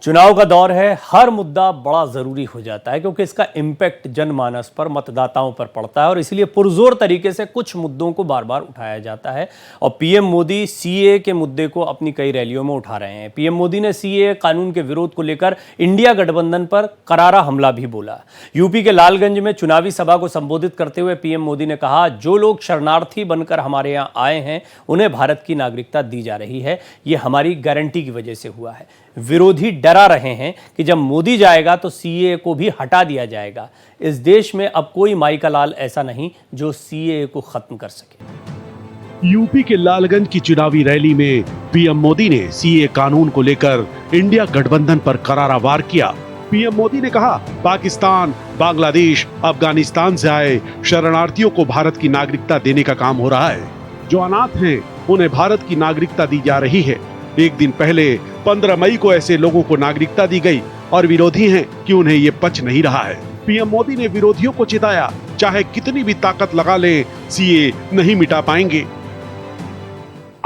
चुनाव का दौर है, हर मुद्दा बड़ा जरूरी हो जाता है क्योंकि इसका इम्पैक्ट जनमानस पर, मतदाताओं पर पड़ता है और इसलिए पुरजोर तरीके से कुछ मुद्दों को बार बार उठाया जाता है। और पीएम मोदी सीएए के मुद्दे को अपनी कई रैलियों में उठा रहे हैं। पीएम मोदी ने सीएए कानून के विरोध को लेकर इंडिया गठबंधन पर करारा हमला भी बोला। यूपी के लालगंज में चुनावी सभा को संबोधित करते हुए पीएम मोदी ने कहा, जो लोग शरणार्थी बनकर हमारे यहाँ आए हैं उन्हें भारत की नागरिकता दी जा रही है। ये हमारी गारंटी की वजह से हुआ है। विरोधी डरा रहे हैं कि जब मोदी जाएगा तो सीएए को भी हटा दिया जाएगा। इस देश में अब कोई माई का लाल ऐसा नहीं जो सीएए को खत्म कर सके। यूपी के लालगंज की चुनावी रैली में पीएम मोदी ने सीएए कानून को लेकर इंडिया गठबंधन पर करारा वार किया। पीएम मोदी ने कहा, पाकिस्तान, बांग्लादेश, अफगानिस्तान से आए शरणार्थियों को भारत की नागरिकता देने का काम हो रहा है। जो अनाथ हैं उन्हें भारत की नागरिकता दी जा रही है। एक दिन पहले 15 मई को ऐसे लोगों को नागरिकता दी गई और विरोधी हैं कि उन्हें ये पच नहीं रहा है। पीएम मोदी ने विरोधियों को चिताया, चाहे कितनी भी ताकत लगा ले, सीए नहीं मिटा पाएंगे।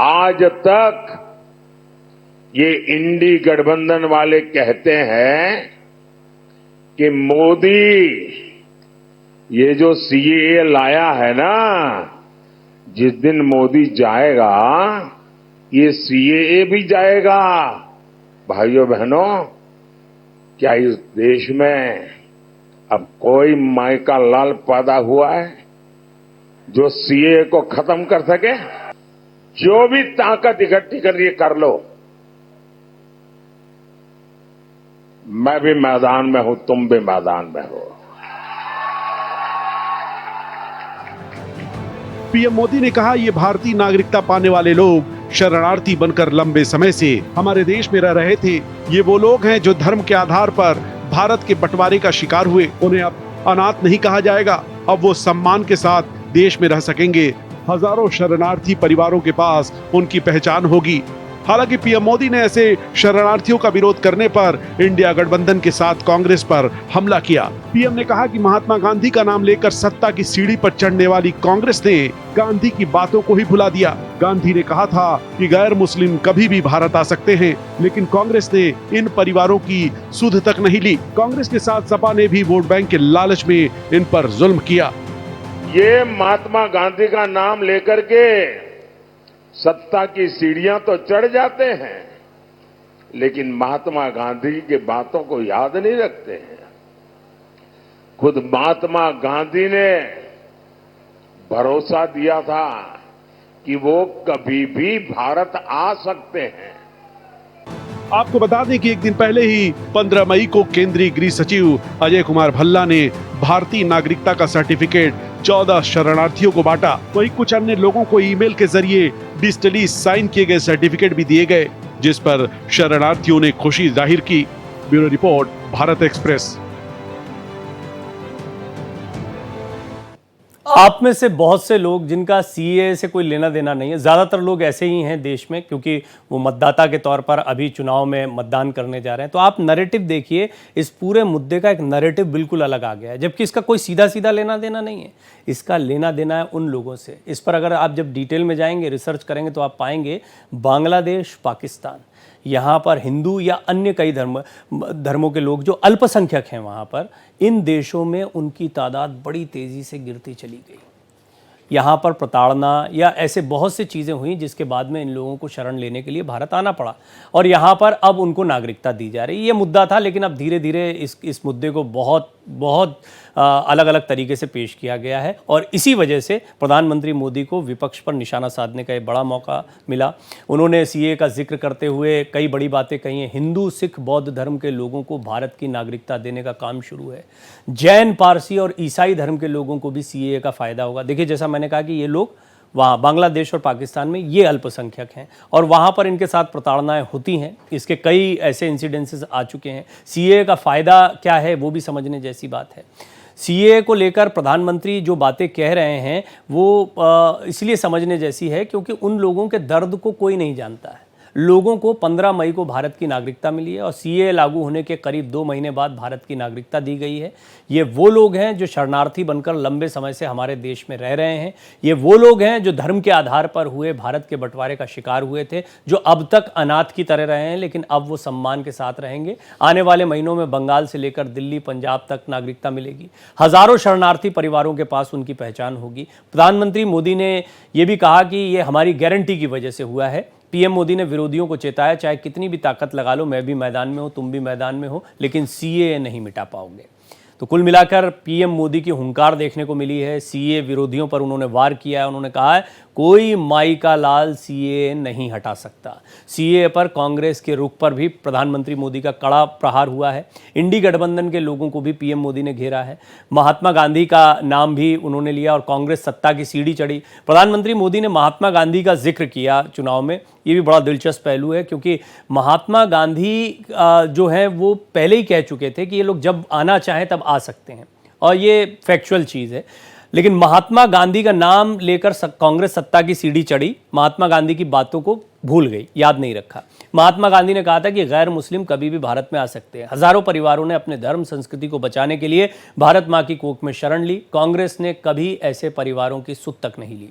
आज तक ये इंडी गठबंधन वाले कहते हैं कि मोदी ये जो सीए लाया है ना, जिस दिन मोदी जाएगा ये सीएए भी जाएगा। भाइयों बहनों, क्या इस देश में अब कोई माई का लाल पैदा हुआ है जो सीएए को खत्म कर सके? जो भी ताकत इकट्ठी कर रही कर लो। मैं भी मैदान में हूं, तुम भी मैदान में हो। पीएम मोदी ने कहा, ये भारतीय नागरिकता पाने वाले लोग शरणार्थी बनकर लंबे समय से हमारे देश में रह रहे थे। ये वो लोग हैं जो धर्म के आधार पर भारत के बंटवारे का शिकार हुए। उन्हें अब अनाथ नहीं कहा जाएगा, अब वो सम्मान के साथ देश में रह सकेंगे। हजारों शरणार्थी परिवारों के पास उनकी पहचान होगी। हालांकि पीएम मोदी ने ऐसे शरणार्थियों का विरोध करने पर इंडिया गठबंधन के साथ कांग्रेस पर हमला किया। पीएम ने कहा कि महात्मा गांधी का नाम लेकर सत्ता की सीढ़ी पर चढ़ने वाली कांग्रेस ने गांधी की बातों को ही भुला दिया। गांधी ने कहा था कि गैर मुस्लिम कभी भी भारत आ सकते हैं, लेकिन कांग्रेस ने इन परिवारों की सुध तक नहीं ली। कांग्रेस के साथ सपा ने भी वोट बैंक के लालच में इन पर जुल्म किया। ये महात्मा गांधी का नाम लेकर के सत्ता की सीढ़ियां तो चढ़ जाते हैं, लेकिन महात्मा गांधी की बातों को याद नहीं रखते हैं। खुद महात्मा गांधी ने भरोसा दिया था कि वो कभी भी भारत आ सकते हैं। आपको बता दें कि एक दिन पहले ही 15 मई को केंद्रीय गृह सचिव अजय कुमार भल्ला ने भारतीय नागरिकता का सर्टिफिकेट 14 शरणार्थियों को बांटा। वहीं कुछ अन्य लोगों को ईमेल के जरिए डिजिटली साइन किए गए सर्टिफिकेट भी दिए गए, जिस पर शरणार्थियों ने खुशी जाहिर की। Bureau report, Bharat express. आप में से बहुत से लोग जिनका सीएए से कोई लेना देना नहीं है, ज़्यादातर लोग ऐसे ही हैं देश में क्योंकि वो मतदाता के तौर पर अभी चुनाव में मतदान करने जा रहे हैं। तो आप नैरेटिव देखिए, इस पूरे मुद्दे का एक नैरेटिव बिल्कुल अलग आ गया है, जबकि इसका कोई सीधा सीधा लेना देना नहीं है। इसका लेना देना है उन लोगों से। इस पर अगर आप जब डिटेल में जाएंगे, रिसर्च करेंगे तो आप पाएंगे बांग्लादेश, पाकिस्तान, यहाँ पर हिंदू या अन्य कई धर्मों के लोग जो अल्पसंख्यक हैं वहाँ पर, इन देशों में उनकी तादाद बड़ी तेज़ी से गिरती चली गई। यहाँ पर प्रताड़ना या ऐसे बहुत सी चीज़ें हुई जिसके बाद में इन लोगों को शरण लेने के लिए भारत आना पड़ा और यहाँ पर अब उनको नागरिकता दी जा रही है। ये मुद्दा था, लेकिन अब धीरे धीरे इस मुद्दे को बहुत अलग अलग तरीके से पेश किया गया है और इसी वजह से प्रधानमंत्री मोदी को विपक्ष पर निशाना साधने का एक बड़ा मौका मिला। उन्होंने सीएए का जिक्र करते हुए कई बड़ी बातें कही हैं। हिंदू, सिख, बौद्ध धर्म के लोगों को भारत की नागरिकता देने का काम शुरू है। जैन, पारसी और ईसाई धर्म के लोगों को भी सीएए का फ़ायदा होगा। देखिए, जैसा मैंने कहा कि ये लोग वहाँ बांग्लादेश और पाकिस्तान में ये अल्पसंख्यक हैं और वहाँ पर इनके साथ प्रताड़नाएं होती हैं। इसके कई ऐसे इंसिडेंसेस आ चुके हैं। सीएए का फ़ायदा क्या है वो भी समझने जैसी बात है। सीएए को लेकर प्रधानमंत्री जो बातें कह रहे हैं वो इसलिए समझने जैसी है क्योंकि उन लोगों के दर्द को कोई नहीं जानता है। लोगों को 15 मई को भारत की नागरिकता मिली है और सीए लागू होने के करीब 2 महीने बाद भारत की नागरिकता दी गई है। ये वो लोग हैं जो शरणार्थी बनकर लंबे समय से हमारे देश में रह रहे हैं। ये वो लोग हैं जो धर्म के आधार पर हुए भारत के बंटवारे का शिकार हुए थे, जो अब तक अनाथ की तरह रहे हैं, लेकिन अब वो सम्मान के साथ रहेंगे। आने वाले महीनों में बंगाल से लेकर दिल्ली, पंजाब तक नागरिकता मिलेगी। हजारों शरणार्थी परिवारों के पास उनकी पहचान होगी। प्रधानमंत्री मोदी ने यह भी कहा कि ये हमारी गारंटी की वजह से हुआ है। पीएम मोदी ने विरोधियों को चेताया, चाहे कितनी भी ताकत लगा लो, मैं भी मैदान में हूं, तुम भी मैदान में हो, लेकिन सीए नहीं मिटा पाओगे। तो कुल मिलाकर पीएम मोदी की हुंकार देखने को मिली है। सीए विरोधियों पर उन्होंने वार किया है। उन्होंने कहा है कोई माई का लाल सीए नहीं हटा सकता। सीए पर कांग्रेस के रुख पर भी प्रधानमंत्री मोदी का कड़ा प्रहार हुआ है। इंडी गठबंधन के लोगों को भी पीएम मोदी ने घेरा है। महात्मा गांधी का नाम भी उन्होंने लिया और कांग्रेस सत्ता की सीढ़ी चढ़ी। प्रधानमंत्री मोदी ने महात्मा गांधी का जिक्र किया चुनाव में। ये भी बड़ा दिलचस्प पहलू है क्योंकि महात्मा गांधी जो है वो पहले ही कह चुके थे कि ये लोग जब आना चाहें तब आ सकते हैं और ये फैक्चुअल चीज़ है। लेकिन महात्मा गांधी का नाम लेकर कांग्रेस सत्ता की सीढ़ी चढ़ी, महात्मा गांधी की बातों को भूल गई, याद नहीं रखा। महात्मा गांधी ने कहा था कि गैर मुस्लिम कभी भी भारत में आ सकते हैं। हजारों परिवारों ने अपने धर्म संस्कृति को बचाने के लिए भारत मां की कोख में शरण ली। कांग्रेस ने कभी ऐसे परिवारों की सुध तक नहीं ली।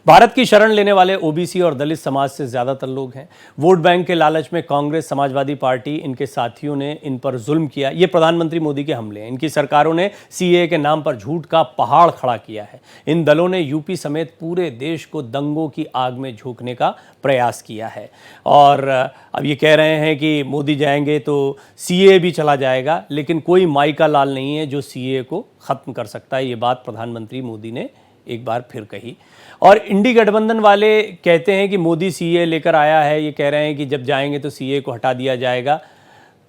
भारत की शरण लेने वाले ओबीसी और दलित समाज से ज्यादातर लोग हैं। वोट बैंक के लालच में कांग्रेस, समाजवादी पार्टी, इनके साथियों ने इन पर जुल्म किया। ये प्रधानमंत्री मोदी के हमले हैं। इनकी सरकारों ने सीए के नाम पर झूठ का पहाड़ खड़ा किया है। इन दलों ने यूपी समेत पूरे देश को दंगों की आग में झोंकने का प्रयास किया है और अब ये कह रहे हैं कि मोदी जाएंगे तो सीए भी चला जाएगा, लेकिन कोई माई का लाल नहीं है जो सीए को खत्म कर सकता है। ये बात प्रधानमंत्री मोदी ने एक बार फिर कही। और इंडी गठबंधन वाले कहते हैं कि मोदी सीए लेकर आया है। ये कह रहे हैं कि जब जाएंगे तो सीए को हटा दिया जाएगा।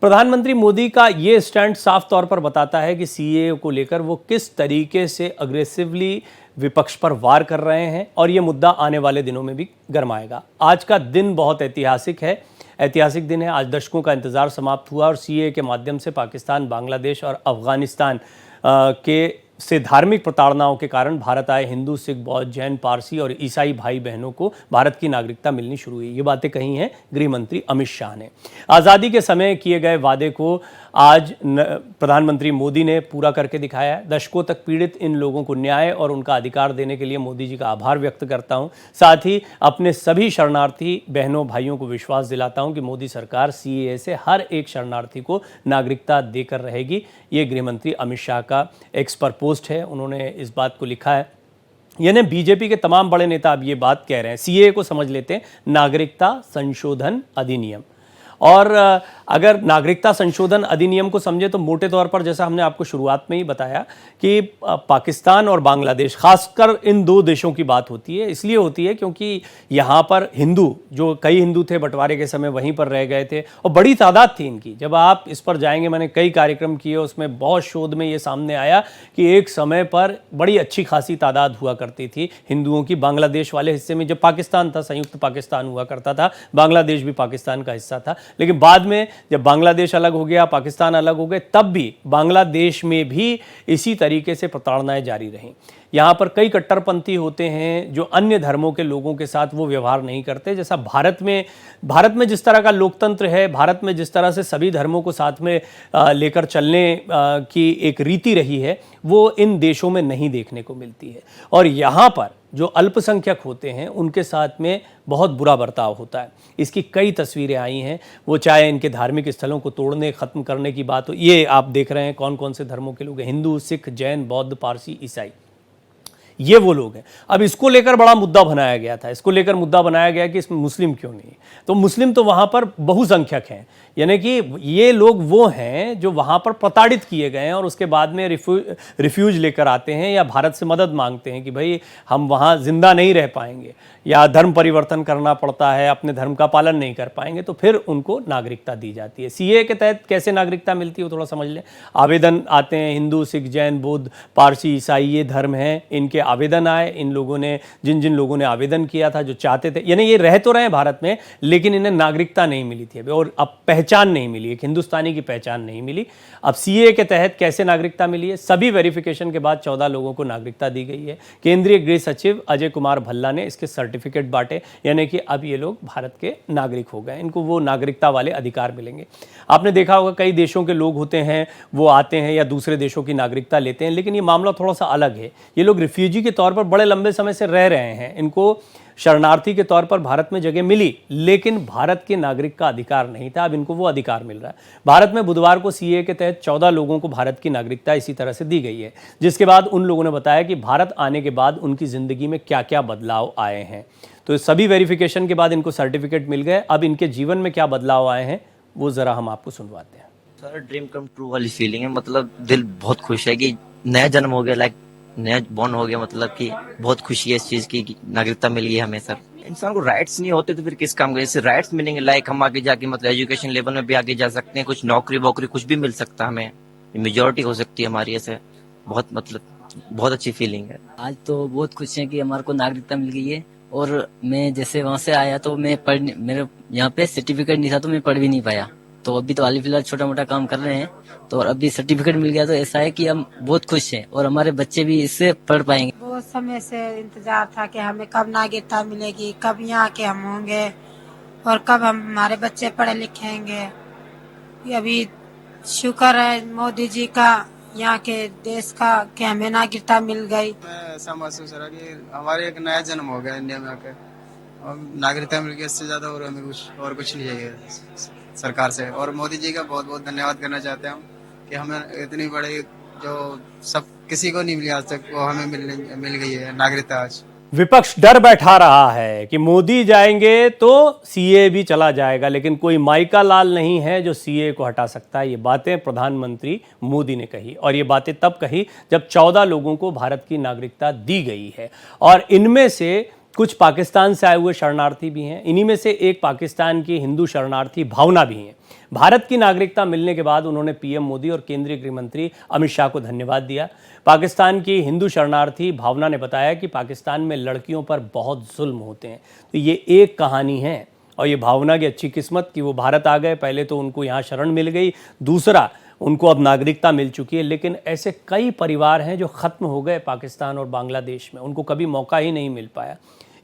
प्रधानमंत्री मोदी का ये स्टैंड साफ तौर पर बताता है कि सीए को लेकर वो किस तरीके से अग्रेसिवली विपक्ष पर वार कर रहे हैं और ये मुद्दा आने वाले दिनों में भी गरमाएगा। आज का दिन बहुत ऐतिहासिक है। ऐतिहासिक दिन है। आज दशकों का इंतजार समाप्त हुआ और सीए के माध्यम से पाकिस्तान, बांग्लादेश और अफगानिस्तान के से धार्मिक प्रताड़नाओं के कारण भारत आए हिंदू, सिख, बौद्ध, जैन, पारसी और ईसाई भाई बहनों को भारत की नागरिकता मिलनी शुरू हुई। ये बातें कही हैं गृह मंत्री अमित शाह ने। आज़ादी के समय किए गए वादे को आज प्रधानमंत्री मोदी ने पूरा करके दिखाया है। दशकों तक पीड़ित इन लोगों को न्याय और उनका अधिकार देने के लिए मोदी जी का आभार व्यक्त करता हूं। साथ ही अपने सभी शरणार्थी बहनों भाइयों को विश्वास दिलाता हूं कि मोदी सरकार सीएए से हर एक शरणार्थी को नागरिकता देकर रहेगी। ये गृह मंत्री अमित शाह का एक्स पर पोस्ट है। उन्होंने इस बात को लिखा है। यानी बीजेपी के तमाम बड़े नेता अब ये बात कह रहे हैं। सीएए को समझ लेते हैं नागरिकता संशोधन अधिनियम। और अगर नागरिकता संशोधन अधिनियम को समझे तो मोटे तौर पर, जैसा हमने आपको शुरुआत में ही बताया कि पाकिस्तान और बांग्लादेश, खासकर इन दो देशों की बात होती है। इसलिए होती है क्योंकि यहाँ पर हिंदू, जो कई हिंदू थे बंटवारे के समय वहीं पर रह गए थे और बड़ी तादाद थी इनकी। जब आप इस पर जाएंगे, मैंने कई कार्यक्रम किए, उसमें बहुत शोध में ये सामने आया कि एक समय पर बड़ी अच्छी खासी तादाद हुआ करती थी हिंदुओं की बांग्लादेश वाले हिस्से में। जब पाकिस्तान था, संयुक्त पाकिस्तान हुआ करता था, बांग्लादेश भी पाकिस्तान का हिस्सा था। लेकिन बाद में जब बांग्लादेश अलग हो गया, पाकिस्तान अलग हो गए, तब भी बांग्लादेश में भी इसी तरीके से प्रताड़नाएं जारी रहीं। यहाँ पर कई कट्टरपंथी होते हैं जो अन्य धर्मों के लोगों के साथ वो व्यवहार नहीं करते, जैसा भारत में जिस तरह का लोकतंत्र है, भारत में जिस तरह से सभी धर्मों को साथ में लेकर चलने की एक रीति रही है, वो इन देशों में नहीं देखने को मिलती है। और यहाँ पर जो अल्पसंख्यक होते हैं उनके साथ में बहुत बुरा बर्ताव होता है। इसकी कई तस्वीरें आई हैं, वो चाहे इनके धार्मिक स्थलों को तोड़ने, ख़त्म करने की बात हो। ये आप देख रहे हैं कौन कौन से धर्मों के लोग हैं, हिंदू, सिख, जैन, बौद्ध, पारसी, ईसाई, ये वो लोग हैं। अब इसको लेकर बड़ा मुद्दा बनाया गया था। इसको लेकर मुद्दा बनाया गया कि इसमें मुस्लिम क्यों नहीं, तो मुस्लिम तो वहाँ पर बहुसंख्यक हैं, यानी कि ये लोग वो हैं जो वहाँ पर प्रताड़ित किए गए हैं और उसके बाद में रिफ्यूज लेकर आते हैं या भारत से मदद मांगते हैं कि भाई हम वहाँ जिंदा नहीं रह पाएंगे या धर्म परिवर्तन करना पड़ता है, अपने धर्म का पालन नहीं कर पाएंगे, तो फिर उनको नागरिकता दी जाती है। सीए के तहत कैसे नागरिकता मिलती है वो थोड़ा समझ लें। आवेदन आते हैं, हिंदू, सिख, जैन, बौद्ध, पारसी, ईसाई, ये धर्म हैं, इनके आवेदन आए, इन लोगों ने जिन जिन लोगों ने आवेदन किया था, जो चाहते थे, यानी ये रह तो रहे हैं भारत में, लेकिन इन्हें नागरिकता नहीं मिली थी अभी, और अब पहचान नहीं मिली, एक हिंदुस्तानी की पहचान नहीं मिली। अब सीए के तहत कैसे नागरिकता मिली है? सभी वेरिफिकेशन के बाद 14 लोगों को नागरिकता दी गई है। केंद्रीय गृह सचिव अजय कुमार भल्ला ने इसके सर्टिफिकेट बांटे, यानी कि अब ये लोग भारत के नागरिक हो गए, इनको वो नागरिकता वाले अधिकार मिलेंगे। आपने देखा होगा कई देशों के लोग होते हैं, वो आते हैं या दूसरे देशों की नागरिकता लेते हैं, लेकिन ये मामला थोड़ा सा अलग है। ये लोग रिफ्यूजी के तौर पर बड़े लंबे समय से रह रहे हैं, इनको शरणार्थी के तौर पर भारत में जगह मिली, लेकिन भारत के नागरिक का अधिकार नहीं था, अब इनको वो अधिकार मिल रहा है। भारत में बुधवार को सीए के तहत 14 लोगों को भारत की नागरिकता इसी तरह से दी गई है, जिसके बाद उन लोगों ने बताया कि भारत आने के बाद उनकी ज़िंदगी में क्या क्या बदलाव आए हैं। तो सभी वेरिफिकेशन के बाद इनको सर्टिफिकेट मिल गए। अब इनके जीवन में क्या बदलाव आए हैं वो ज़रा हम आपको सुनवाते हैं। सर ड्रीम कम ट्रू वाली फीलिंग है, मतलब दिल बहुत खुश है कि नया जन्म हो गया, लाइक नया बॉर्न हो गया, मतलब कि बहुत खुशी है इस चीज की कि नागरिकता मिल गई हमें। सर इंसान को राइट्स नहीं होते तो फिर किस काम के, इससे राइट्स मिलेंगे, लाइक हम आगे जाके मतलब एजुकेशन लेवल में भी आगे जा सकते हैं, कुछ नौकरी वोकरी कुछ भी मिल सकता है हमें, मेजोरिटी हो सकती है हमारी। ऐसे बहुत मतलब बहुत अच्छी फीलिंग है। आज तो बहुत खुश है कि हमारे को नागरिकता मिल गई है। और मैं जैसे वहां से आया तो मैं मेरे यहाँ पे सर्टिफिकेट नहीं था तो मैं पढ़ भी नहीं पाया, तो अभी तो हाल फिलहाल छोटा मोटा काम कर रहे हैं, तो और अभी सर्टिफिकेट मिल गया तो ऐसा है कि हम बहुत खुश हैं और हमारे बच्चे भी इससे पढ़ पाएंगे। बहुत समय से इंतजार था कि हमें कब नागरिकता मिलेगी, कब यहाँ के हम होंगे और कब हमारे बच्चे पढ़े लिखेंगे। ये अभी शुक्र है मोदी जी का, यहाँ के देश का, कि हमें नागरिकता मिल गई। ऐसा महसूस हो रहा कि हमारे एक नया जन्म हो गया इंडिया में आके, और नागरिकता मिल गई, इससे ज्यादा और हमें कुछ नहीं चाहिए सरकार से। और मोदी जी का बहुत बहुत धन्यवाद करना चाहते हैं हम कि हमें इतनी बड़ी जो सब किसी को नहीं मिली आज तक, वो हमें मिल गई है नागरिकता आज। विपक्ष डर बैठा रहा है कि मोदी जाएंगे तो सीए भी चला जाएगा, लेकिन कोई माइका लाल नहीं है जो सीए को हटा सकता है। ये बातें प्रधानमंत्री मोदी ने कही, और ये बातें तब कही जब 14 लोगों को भारत की नागरिकता दी गई है, और इनमें से कुछ पाकिस्तान से आए हुए शरणार्थी भी हैं। इन्हीं में से एक पाकिस्तान की हिंदू शरणार्थी भावना भी हैं। भारत की नागरिकता मिलने के बाद उन्होंने पीएम मोदी और केंद्रीय गृह मंत्री अमित शाह को धन्यवाद दिया। पाकिस्तान की हिंदू शरणार्थी भावना ने बताया कि पाकिस्तान में लड़कियों पर बहुत जुल्म होते हैं। तो ये एक कहानी है, और ये भावना की अच्छी किस्मत कि वो भारत आ गए। पहले तो उनको यहाँ शरण मिल गई, दूसरा उनको अब नागरिकता मिल चुकी है। लेकिन ऐसे कई परिवार हैं जो ख़त्म हो गए पाकिस्तान और बांग्लादेश में, उनको कभी मौका ही नहीं मिल पाया।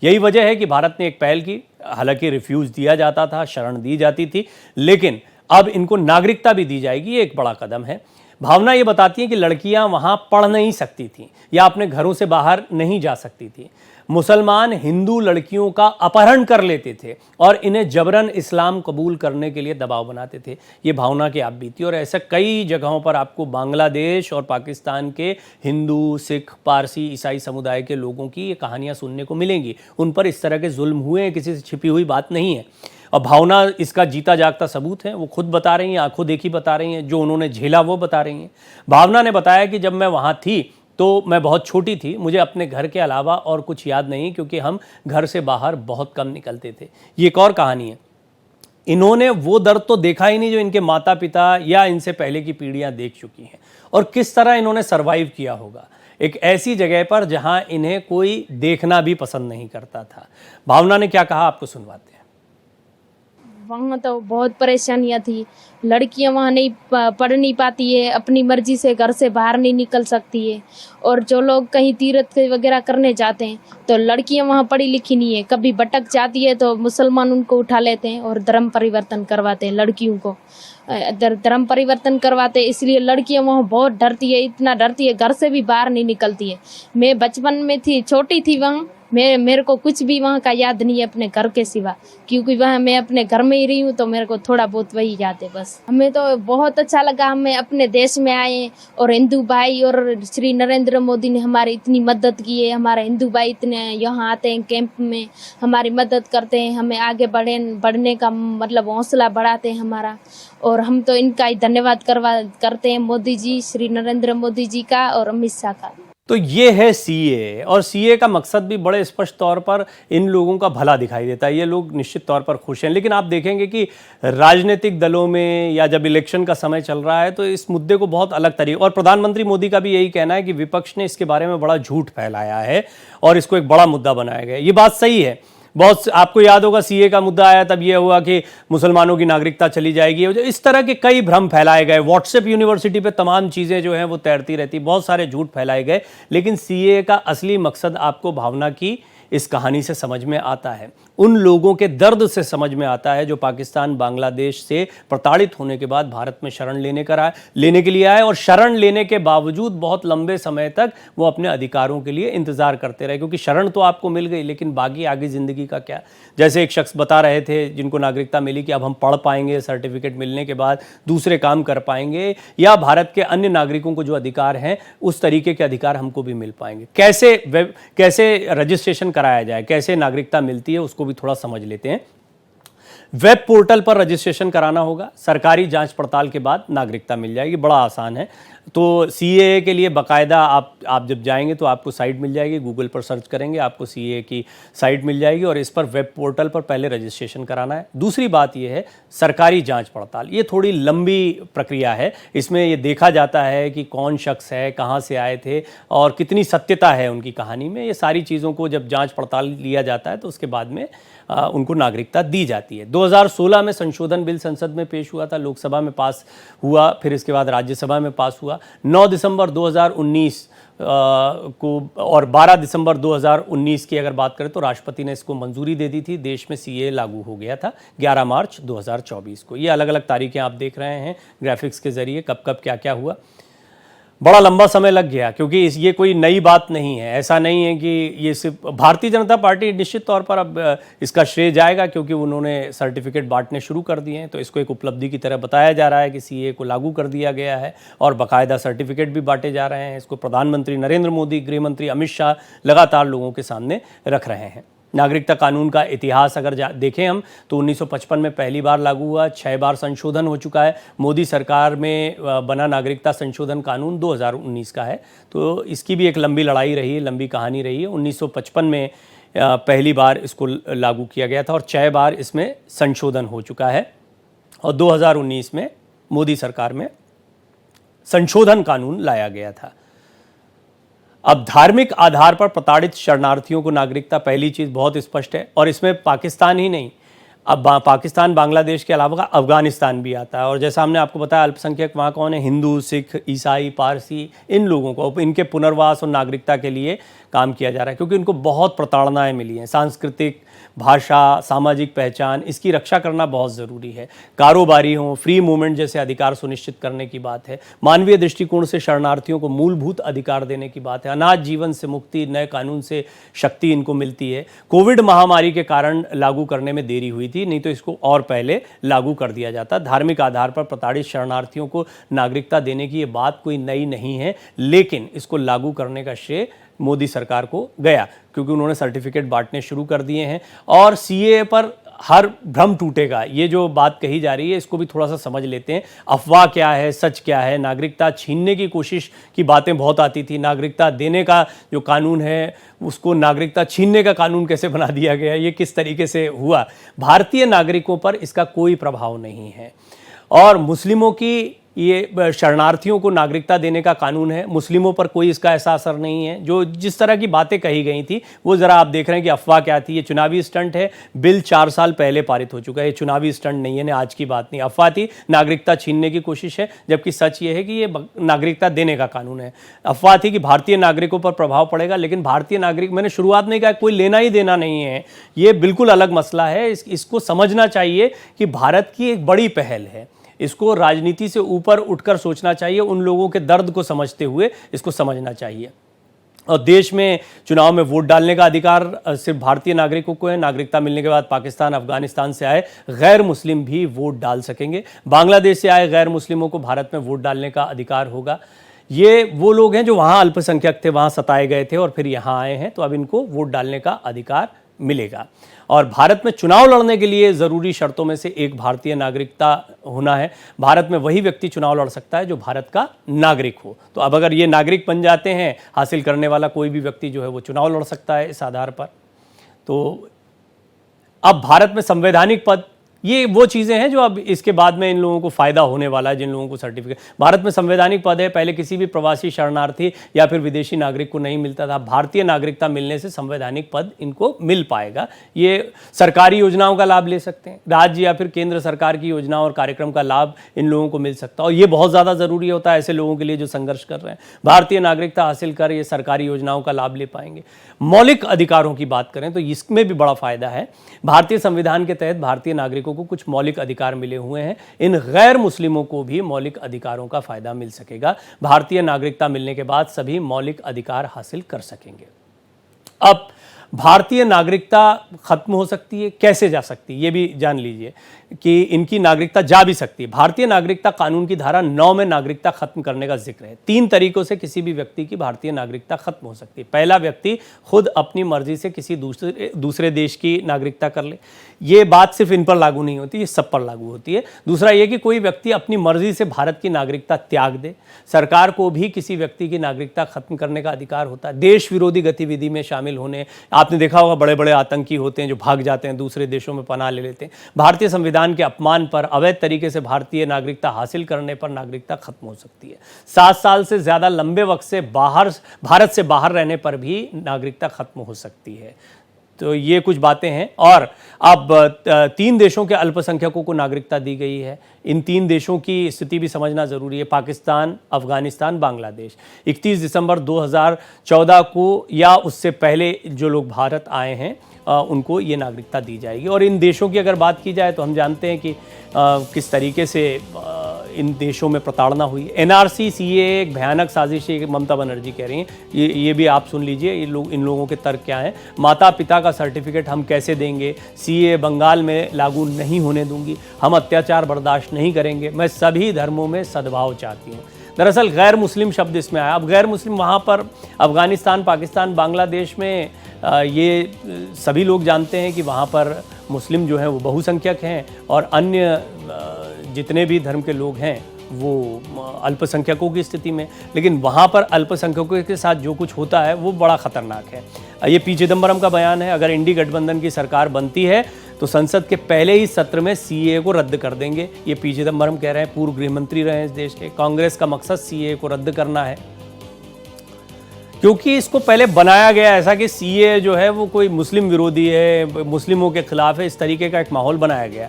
यही वजह है कि भारत ने एक पहल की, हालांकि रिफ्यूज़ दिया जाता था, शरण दी जाती थी, लेकिन अब इनको नागरिकता भी दी जाएगी। ये एक बड़ा कदम है। भावना ये बताती है कि लड़कियां वहां पढ़ नहीं सकती थीं या अपने घरों से बाहर नहीं जा सकती थीं। मुसलमान हिंदू लड़कियों का अपहरण कर लेते थे और इन्हें जबरन इस्लाम कबूल करने के लिए दबाव बनाते थे। ये भावना की आप बीती, और ऐसा कई जगहों पर आपको बांग्लादेश और पाकिस्तान के हिंदू, सिख, पारसी, ईसाई समुदाय के लोगों की ये कहानियाँ सुनने को मिलेंगी। उन पर इस तरह के जुल्म हुए हैं, किसी से छिपी हुई बात नहीं है। और भावना इसका जीता जागता सबूत है। वो खुद बता रही हैं, आंखों देखी बता रही हैं, जो उन्होंने झेला वो बता रही हैं। भावना ने बताया कि जब मैं वहाँ थी तो मैं बहुत छोटी थी, मुझे अपने घर के अलावा और कुछ याद नहीं, क्योंकि हम घर से बाहर बहुत कम निकलते थे। ये एक और कहानी है। इन्होंने वो दर्द तो देखा ही नहीं जो इनके माता पिता या इनसे पहले की पीढ़ियाँ देख चुकी हैं, और किस तरह इन्होंने सर्वाइव किया होगा एक ऐसी जगह पर जहाँ इन्हें कोई देखना भी पसंद नहीं करता था। भावना ने क्या कहा आपको सुनवाते हैं। वहाँ तो बहुत परेशानियाँ थी। लड़कियाँ वहाँ नहीं पढ़ नहीं पाती है, अपनी मर्जी से घर से बाहर नहीं निकल सकती है। और जो लोग कहीं तीर्थ वगैरह करने जाते हैं तो लड़कियाँ वहाँ पढ़ी लिखी नहीं है, कभी भटक जाती है तो मुसलमान उनको उठा लेते हैं और धर्म परिवर्तन करवाते हैं। लड़कियों को धर्म परिवर्तन करवाते, इसलिए लड़कियाँ वहाँ बहुत डरती है, इतना डरती है, घर से भी बाहर नहीं निकलती है। मैं बचपन में थी, छोटी थी, वहाँ मेरे को कुछ भी वहाँ का याद नहीं है अपने घर के सिवा, क्योंकि वहाँ मैं अपने घर में ही रही हूँ, तो मेरे को थोड़ा बहुत वही याद है बस। हमें तो बहुत अच्छा लगा, हमें अपने देश में आए और हिंदू भाई और श्री नरेंद्र मोदी ने हमारी इतनी मदद की है। हमारे हिंदू भाई इतने यहाँ आते हैं कैंप में, हमारी मदद करते हैं, हमें आगे बढ़ने का मतलब हौसला बढ़ाते हैं हमारा। और हम तो इनका ही धन्यवाद करते हैं, मोदी जी, श्री नरेंद्र मोदी जी का और अमित शाह का। तो ये है सीए, और सीए का मकसद भी बड़े स्पष्ट तौर पर इन लोगों का भला दिखाई देता है। ये लोग निश्चित तौर पर खुश हैं, लेकिन आप देखेंगे कि राजनीतिक दलों में या जब इलेक्शन का समय चल रहा है तो इस मुद्दे को बहुत अलग तरीके, और प्रधानमंत्री मोदी का भी यही कहना है कि विपक्ष ने इसके बारे में बड़ा झूठ फैलाया है और इसको एक बड़ा मुद्दा बनाया गया है। ये बात सही है। बहुत, आपको याद होगा सीए का मुद्दा आया तब यह हुआ कि मुसलमानों की नागरिकता चली जाएगी, इस तरह के कई भ्रम फैलाए गए। व्हाट्सएप यूनिवर्सिटी पे तमाम चीज़ें जो हैं वो तैरती रहती, बहुत सारे झूठ फैलाए गए। लेकिन सीए का असली मकसद आपको भावना की इस कहानी से समझ में आता है, उन लोगों के दर्द से समझ में आता है जो पाकिस्तान बांग्लादेश से प्रताड़ित होने के बाद भारत में शरण लेने के लिए आए, और शरण लेने के बावजूद बहुत लंबे समय तक वो अपने अधिकारों के लिए इंतजार करते रहे, क्योंकि शरण तो आपको मिल गई, लेकिन बाकी आगे जिंदगी का क्या। जैसे एक शख्स बता रहे थे जिनको नागरिकता मिली कि अब हम पढ़ पाएंगे, सर्टिफिकेट मिलने के बाद दूसरे काम कर पाएंगे, या भारत के अन्य नागरिकों को जो अधिकार हैं उस तरीके के अधिकार हमको भी मिल पाएंगे। कैसे रजिस्ट्रेशन कराया जाए, कैसे नागरिकता मिलती है, उसको भी थोड़ा समझ लेते हैं। वेब पोर्टल पर रजिस्ट्रेशन कराना होगा, सरकारी जांच पड़ताल के बाद नागरिकता मिल जाएगी, बड़ा आसान है। तो सीएए के लिए बाकायदा आप जब जाएंगे तो आपको साइट मिल जाएगी, गूगल पर सर्च करेंगे आपको सीएए की साइट मिल जाएगी, और इस पर वेब पोर्टल पर पहले रजिस्ट्रेशन कराना है। दूसरी बात यह है सरकारी जांच पड़ताल, ये थोड़ी लंबी प्रक्रिया है। इसमें ये देखा जाता है कि कौन शख्स है, कहाँ से आए थे और कितनी सत्यता है उनकी कहानी में। ये सारी चीज़ों को जब जांच पड़ताल लिया जाता है तो उसके बाद में उनको नागरिकता दी जाती है। 2016 में संशोधन बिल संसद में पेश हुआ था, लोकसभा में पास हुआ, फिर इसके बाद राज्यसभा में पास हुआ। 9 दिसंबर 2019 को और 12 दिसंबर 2019 की अगर बात करें तो राष्ट्रपति ने इसको मंजूरी दे दी थी। देश में सीए लागू हो गया था 11 मार्च 2024 को। ये अलग अलग तारीखें आप देख रहे हैं ग्राफिक्स के जरिए, कब कब क्या क्या हुआ। बड़ा लंबा समय लग गया, क्योंकि ये कोई नई बात नहीं है। ऐसा नहीं है कि ये सिर्फ भारतीय जनता पार्टी, निश्चित तौर पर अब इसका श्रेय जाएगा क्योंकि उन्होंने सर्टिफिकेट बांटने शुरू कर दिए हैं, तो इसको एक उपलब्धि की तरह बताया जा रहा है कि सीए को लागू कर दिया गया है और बाकायदा सर्टिफिकेट भी बांटे जा रहे हैं। इसको प्रधानमंत्री नरेंद्र मोदी, गृह मंत्री अमित शाह लगातार लोगों के सामने रख रहे हैं। नागरिकता कानून का इतिहास अगर देखें हम तो 1955 में पहली बार लागू हुआ, 6 बार संशोधन हो चुका है। मोदी सरकार में बना नागरिकता संशोधन कानून 2019 का है, तो इसकी भी एक लंबी लड़ाई रही है, लंबी कहानी रही है। 1955 में पहली बार इसको लागू किया गया था और 6 बार इसमें संशोधन हो चुका है, और 2019 में मोदी सरकार में संशोधन कानून लाया गया था। अब धार्मिक आधार पर प्रताड़ित शरणार्थियों को नागरिकता, पहली चीज़ बहुत स्पष्ट है, और इसमें पाकिस्तान ही नहीं, अब पाकिस्तान बांग्लादेश के अलावा अफगानिस्तान भी आता है। और जैसा हमने आपको बताया अल्पसंख्यक वहाँ कौन है, हिंदू, सिख, ईसाई, पारसी, इन लोगों को इनके पुनर्वास और नागरिकता के लिए काम किया जा रहा है, क्योंकि इनको बहुत प्रताड़नाएं मिली हैं। सांस्कृतिक, भाषा, सामाजिक पहचान, इसकी रक्षा करना बहुत ज़रूरी है। कारोबारी हों, फ्री मूवमेंट जैसे अधिकार सुनिश्चित करने की बात है। मानवीय दृष्टिकोण से शरणार्थियों को मूलभूत अधिकार देने की बात है। अनाथ जीवन से मुक्ति, नए कानून से शक्ति इनको मिलती है। कोविड महामारी के कारण लागू करने में देरी हुई थी, नहीं तो इसको और पहले लागू कर दिया जाता। धार्मिक आधार पर प्रताड़ित शरणार्थियों को नागरिकता देने की ये बात कोई नई नहीं है, लेकिन इसको लागू करने का श्रेय मोदी सरकार को गया, क्योंकि उन्होंने सर्टिफिकेट बांटने शुरू कर दिए हैं। और सीए पर हर भ्रम टूटेगा, ये जो बात कही जा रही है इसको भी थोड़ा सा समझ लेते हैं। अफवाह क्या है, सच क्या है। नागरिकता छीनने की कोशिश की बातें बहुत आती थी। नागरिकता देने का जो कानून है उसको नागरिकता छीनने का कानून कैसे बना दिया गया, ये किस तरीके से हुआ। भारतीय नागरिकों पर इसका कोई प्रभाव नहीं है। और मुस्लिमों की ये शरणार्थियों को नागरिकता देने का कानून है, मुस्लिमों पर कोई इसका ऐसा असर नहीं है। जो जिस तरह की बातें कही गई थी वो ज़रा आप देख रहे हैं कि अफवाह क्या थी। ये चुनावी स्टंट है, बिल 4 साल पहले पारित हो चुका है। ये चुनावी स्टंट नहीं है, आज की बात नहीं। अफवाह थी, नागरिकता छीनने की कोशिश है, जबकि सच ये है कि ये नागरिकता देने का कानून है। अफवाह थी कि भारतीय नागरिकों पर प्रभाव पड़ेगा, लेकिन भारतीय नागरिक, मैंने शुरुआत में कहा, कोई लेना ही देना नहीं है, ये बिल्कुल अलग मसला है। इसको समझना चाहिए कि भारत की एक बड़ी पहल है। इसको राजनीति से ऊपर उठकर सोचना चाहिए, उन लोगों के दर्द को समझते हुए इसको समझना चाहिए। और देश में चुनाव में वोट डालने का अधिकार सिर्फ भारतीय नागरिकों को है। नागरिकता मिलने के बाद पाकिस्तान, अफगानिस्तान से आए गैर मुस्लिम भी वोट डाल सकेंगे। बांग्लादेश से आए गैर मुस्लिमों को भारत में वोट डालने का अधिकार होगा। ये वो लोग हैं जो वहाँ अल्पसंख्यक थे, वहाँ सताए गए थे और फिर यहाँ आए हैं, तो अब इनको वोट डालने का अधिकार मिलेगा। और भारत में चुनाव लड़ने के लिए ज़रूरी शर्तों में से एक भारतीय नागरिकता होना है। भारत में वही व्यक्ति चुनाव लड़ सकता है जो भारत का नागरिक हो। तो अब अगर ये नागरिक बन जाते हैं, हासिल करने वाला कोई भी व्यक्ति जो है वो चुनाव लड़ सकता है इस आधार पर। तो अब भारत में संवैधानिक पद, ये वो चीज़ें हैं जो अब इसके बाद में इन लोगों को फ़ायदा होने वाला है, जिन लोगों को सर्टिफिकेट। भारत में संवैधानिक पद है, पहले किसी भी प्रवासी शरणार्थी या फिर विदेशी नागरिक को नहीं मिलता था। भारतीय नागरिकता मिलने से संवैधानिक पद इनको मिल पाएगा। ये सरकारी योजनाओं का लाभ ले सकते हैं, राज्य या फिर केंद्र सरकार की योजनाओं और कार्यक्रम का लाभ इन लोगों को मिल सकता है। और ये बहुत ज़्यादा ज़रूरी होता है ऐसे लोगों के लिए जो संघर्ष कर रहे हैं। भारतीय नागरिकता हासिल कर ये सरकारी योजनाओं का लाभ ले पाएंगे। मौलिक अधिकारों की बात करें तो इसमें भी बड़ा फायदा है। भारतीय संविधान के तहत भारतीय नागरिकों को कुछ मौलिक अधिकार मिले हुए हैं। इन गैर मुस्लिमों को भी मौलिक अधिकारों का फायदा मिल सकेगा। भारतीय नागरिकता मिलने के बाद सभी मौलिक अधिकार हासिल कर सकेंगे। अब भारतीय नागरिकता खत्म हो सकती है, कैसे जा सकती है ये भी जान लीजिए कि इनकी नागरिकता जा भी सकती है। भारतीय नागरिकता कानून की धारा 9 में नागरिकता खत्म करने का जिक्र है। 3 तरीकों से किसी भी व्यक्ति की भारतीय नागरिकता खत्म हो सकती है। पहला, व्यक्ति खुद अपनी मर्जी से किसी दूसरे देश की नागरिकता कर ले। ये बात सिर्फ इन पर लागू नहीं होती, ये सब पर लागू होती है। दूसरा ये कि कोई व्यक्ति अपनी मर्जी से भारत की नागरिकता त्याग दे। सरकार को भी किसी व्यक्ति की नागरिकता खत्म करने का अधिकार होता है। देश विरोधी गतिविधि में शामिल होने, आपने देखा होगा बड़े बड़े आतंकी होते हैं जो भाग जाते हैं, दूसरे देशों में पनाह ले लेते हैं। भारतीय संविधान के अपमान पर, अवैध तरीके से भारतीय नागरिकता हासिल करने पर नागरिकता खत्म हो सकती है। 7 साल से ज़्यादा लंबे वक्त से भारत से बाहर रहने पर भी नागरिकता खत्म हो सकती है। तो ये कुछ बातें हैं। और अब 3 देशों के अल्पसंख्यकों को नागरिकता दी गई है। इन 3 देशों की स्थिति भी समझना ज़रूरी है। पाकिस्तान, अफगानिस्तान, बांग्लादेश। 31 दिसंबर 2014 को या उससे पहले जो लोग भारत आए हैं उनको ये नागरिकता दी जाएगी। और इन देशों की अगर बात की जाए तो हम जानते हैं कि किस तरीके से इन देशों में प्रताड़ना हुई। NRC, CAA एक भयानक साजिश है, ममता बनर्जी कह रही हैं। ये भी आप सुन लीजिए इन लोगों के तर्क क्या हैं। माता पिता का सर्टिफिकेट हम कैसे देंगे, CAA बंगाल में लागू नहीं होने दूंगी, हम अत्याचार बर्दाश्त नहीं करेंगे, मैं सभी धर्मों में सद्भाव चाहती हूँ। दरअसल गैर मुस्लिम शब्द इसमें आया। अब गैर मुस्लिम वहाँ पर अफगानिस्तान, पाकिस्तान, बांग्लादेश में ये सभी लोग जानते हैं कि वहाँ पर मुस्लिम जो हैं वो बहुसंख्यक हैं और अन्य जितने भी धर्म के लोग हैं वो अल्पसंख्यकों की स्थिति में। लेकिन वहाँ पर अल्पसंख्यकों के साथ जो कुछ होता है वो बड़ा ख़तरनाक है। ये पी चिदम्बरम का बयान है। अगर इंडी गठबंधन की सरकार बनती है तो संसद के पहले ही सत्र में CAA को रद्द कर देंगे। ये पी चिदम्बरम कह रहे हैं, पूर्व गृह मंत्री रहे हैं इस देश के। कांग्रेस का मकसद CAA को रद्द करना है, क्योंकि इसको पहले बनाया गया ऐसा कि CAA जो है वो कोई मुस्लिम विरोधी है, मुस्लिमों के खिलाफ है, इस तरीके का एक माहौल बनाया गया।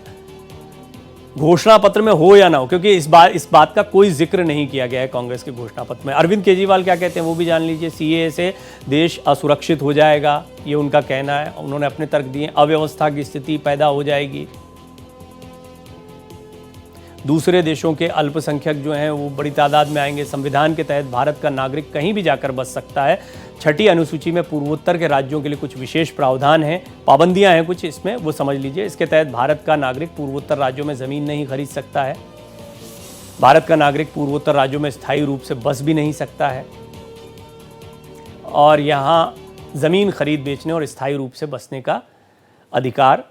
घोषणा पत्र में हो या ना हो, क्योंकि इस बात का कोई जिक्र नहीं किया गया है कांग्रेस के घोषणा पत्र में। अरविंद केजरीवाल क्या कहते हैं वो भी जान लीजिए। CAA से देश असुरक्षित हो जाएगा, ये उनका कहना है। उन्होंने अपने तर्क दिए। अव्यवस्था की स्थिति पैदा हो जाएगी, दूसरे देशों के अल्पसंख्यक जो हैं वो बड़ी तादाद में आएंगे। संविधान के तहत भारत का नागरिक कहीं भी जाकर बस सकता है। 6ठी अनुसूची में पूर्वोत्तर के राज्यों के लिए कुछ विशेष प्रावधान हैं, पाबंदियां हैं कुछ इसमें, वो समझ लीजिए। इसके तहत भारत का नागरिक पूर्वोत्तर राज्यों में ज़मीन नहीं खरीद सकता है। भारत का नागरिक पूर्वोत्तर राज्यों में स्थायी रूप से बस भी नहीं सकता है। और यहाँ ज़मीन खरीद बेचने और स्थायी रूप से बसने का अधिकार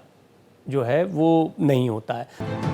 जो है वो नहीं होता है।